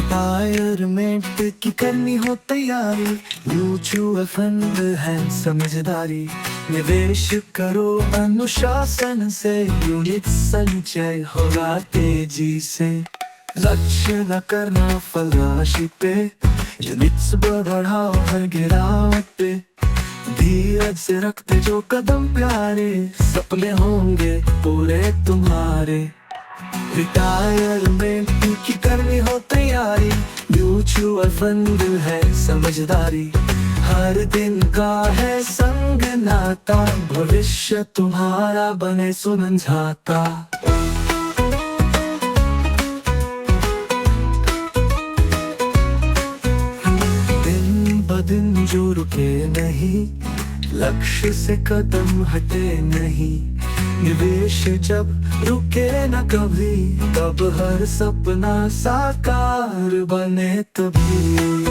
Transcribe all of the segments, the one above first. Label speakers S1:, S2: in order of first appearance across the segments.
S1: Retirement की करनी हो तैयारी, म्यूचुअल फंड है समझदारी। निवेश करो अनुशासन से, यूनिट संचय होगा तेजी से। लक्ष्य न करना फल राशि पे, यूनिट्स बढ़ाओ हर गिरावट पे। धीरज से रखते जो कदम प्यारे, सपने होंगे पूरे तुम्हारे। रिटायरमेंट की करनी हो तैयारी, म्यूचुअल फंड है समझदारी। हर दिन का है संग नाता, भविष्य तुम्हारा बने सुलझाता। दिन ब दिन जो रुके नहीं, लक्ष्य से कदम हटे नहीं। निवेश जब रुके न कभी, तब हर सपना साकार बने तभी।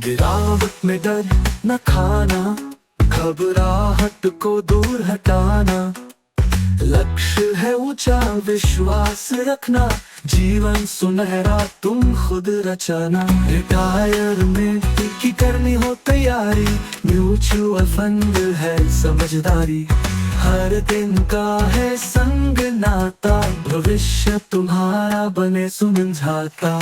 S1: गिरावट में डर न खाना, घबराहट को दूर हटाना। लक्ष्य है ऊंचा विश्वास रखना, जीवन सुनहरा तुम खुद रचना। रिटायरमेंट की करनी हो तैयारी, म्यूचुअल फंड है समझदारी। हर दिन का है संग नाता, भविष्य तुम्हारा बने सुलझाता।